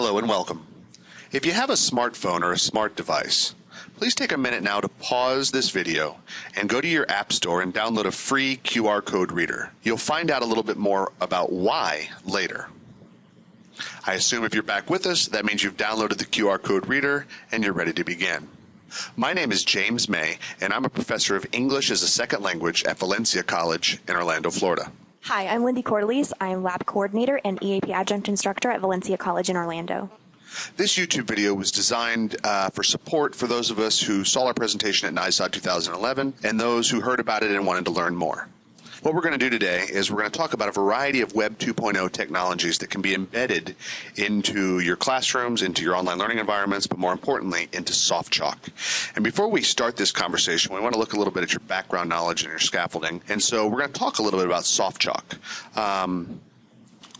Hello and welcome. If you have a smartphone or a smart device, please take a minute now to pause this video and go to your App Store and download a free QR code reader. You'll find out a little bit more about why later. I assume if you're back with us, that means you've downloaded the QR code reader and you're ready to begin. My name is James May, and I'm a professor of English as a second language at Valencia College in Orlando, Florida. Hi, I'm Wendy Cordelise. I am lab coordinator and EAP adjunct instructor at Valencia College in Orlando. This YouTube video was designed for support for those of us who saw our presentation at NISOD 2011 and those who heard about it and wanted to learn more. What we're going to do today is we're going to talk about a variety of Web 2.0 technologies that can be embedded into your classrooms, into your online learning environments, but more importantly, into SoftChalk. And before we start this conversation, we want to look a little bit at your background knowledge and your scaffolding. And so we're going to talk a little bit about SoftChalk.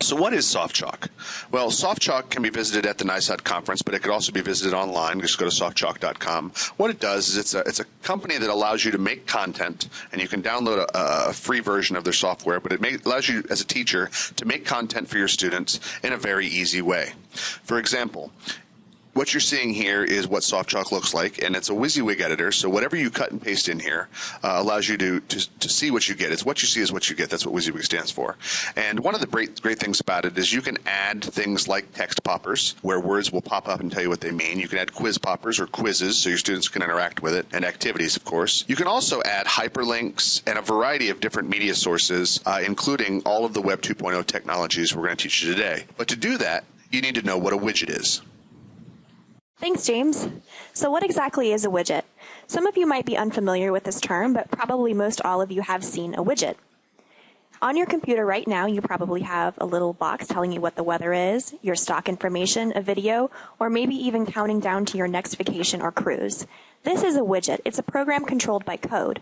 So what is SoftChalk? Well, SoftChalk can be visited at the NISOD conference, but it could also be visited online. Just go to softchalk.com. What it does is it's a company that allows you to make content, and you can download a free version of their software, but it allows you as a teacher to make content for your students in a very easy way. For example, what you're seeing here is what SoftChalk looks like, and it's a WYSIWYG editor, so whatever you cut and paste in here allows you to see what you get. It's what you see is what you get. That's what WYSIWYG stands for. And one of the great things about it is you can add things like text poppers, where words will pop up and tell you what they mean. You can add quiz poppers or quizzes, so your students can interact with it, and activities, of course. You can also add hyperlinks and a variety of different media sources, including all of the Web 2.0 technologies we're going to teach you today. But to do that, you need to know what a widget is. Thanks, James. So what exactly is a widget? Some of you might be unfamiliar with this term, but probably most all of you have seen a widget. On your computer right now, you probably have a little box telling you what the weather is, your stock information, a video, or maybe even counting down to your next vacation or cruise. This is a widget. It's a program controlled by code.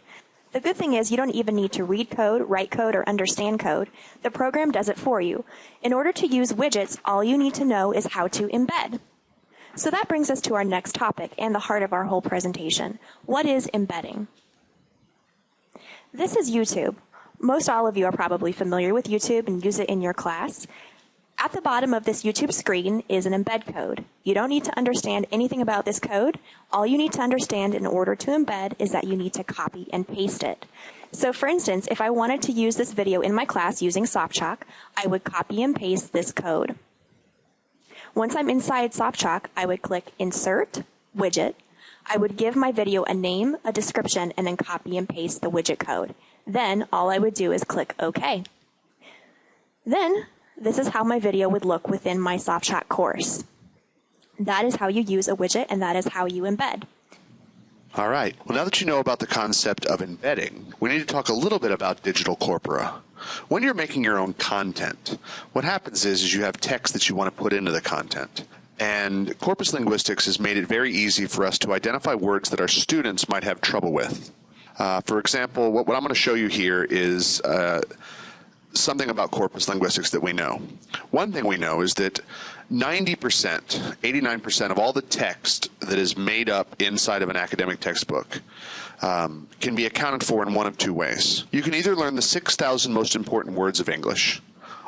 The good thing is you don't even need to read code, write code, or understand code. The program does it for you. In order to use widgets, all you need to know is how to embed. So that brings us to our next topic and the heart of our whole presentation. What is embedding? This is YouTube. Most all of you are probably familiar with YouTube and use it in your class. At the bottom of this YouTube screen is an embed code. You don't need to understand anything about this code. All you need to understand in order to embed is that you need to copy and paste it. So for instance, if I wanted to use this video in my class using SoftChalk, I would copy and paste this code. Once I'm inside SoftChalk, I would click Insert, Widget. I would give my video a name, a description, and then copy and paste the widget code. Then all I would do is click OK. Then this is how my video would look within my SoftChalk course. That is how you use a widget, and that is how you embed. All right. Well, now that you know about the concept of embedding, we need to talk a little bit about digital corpora. When you're making your own content, what happens is you have text that you want to put into the content. And corpus linguistics has made it very easy for us to identify words that our students might have trouble with. For example, what I'm going to show you here is something about corpus linguistics that we know. One thing we know is that 90%, 89% of all the text that is made up inside of an academic textbook can be accounted for in one of two ways. You can either learn the 6,000 most important words of English,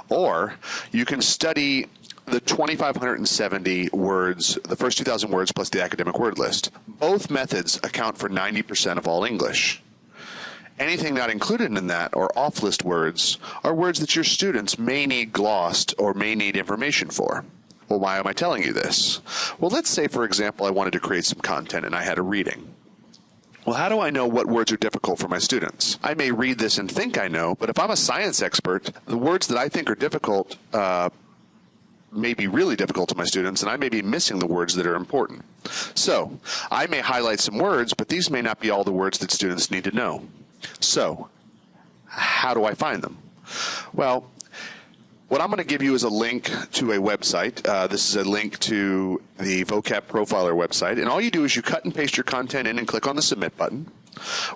or you can study the 2,570 words, the first 2,000 words plus the academic word list. Both methods account for 90% of all English. Anything not included in that, or off-list words, are words that your students may need glossed or may need information for. Well, why am I telling you this? Well, let's say, for example, I wanted to create some content and I had a reading. Well, how do I know what words are difficult for my students? I may read this and think I know, but if I'm a science expert, the words that I think are difficult may be really difficult to my students, and I may be missing the words that are important. So, I may highlight some words, but these may not be all the words that students need to know. So, how do I find them? Well, what I'm going to give you is a link to a website. This is a link to the Vocab Profiler website. And all you do is you cut and paste your content in and click on the Submit button.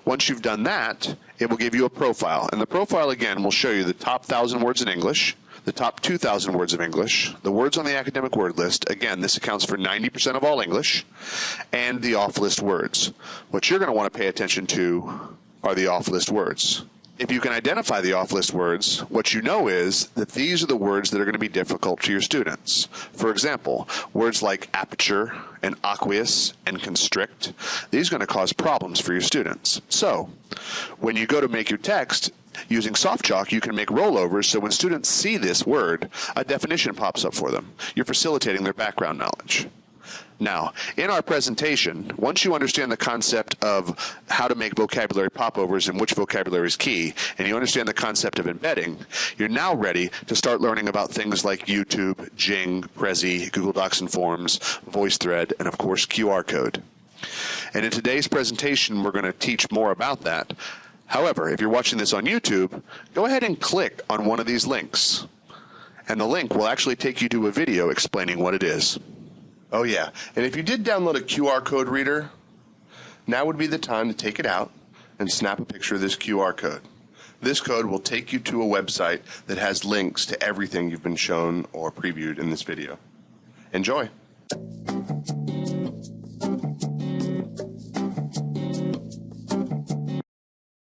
Once you've done that, it will give you a profile. And the profile, again, will show you the top 1,000 words in English, the top 2,000 words of English, the words on the academic word list. Again, this accounts for 90% of all English, and the off-list words. What you're going to want to pay attention to are the off-list words. If you can identify the off-list words, what you know is that these are the words that are going to be difficult to your students. For example, words like aperture and aqueous and constrict, these are going to cause problems for your students. So, when you go to make your text, using SoftChalk, you can make rollovers so when students see this word, a definition pops up for them. You're facilitating their background knowledge. Now, in our presentation, once you understand the concept of how to make vocabulary popovers and which vocabulary is key, and you understand the concept of embedding, you're now ready to start learning about things like YouTube, Jing, Prezi, Google Docs and Forms, VoiceThread, and of course QR code. And in today's presentation, we're going to teach more about that. However, if you're watching this on YouTube, go ahead and click on one of these links. And the link will actually take you to a video explaining what it is. Oh yeah, and if you did download a QR code reader, now would be the time to take it out and snap a picture of this QR code. This code will take you to a website that has links to everything you've been shown or previewed in this video. Enjoy!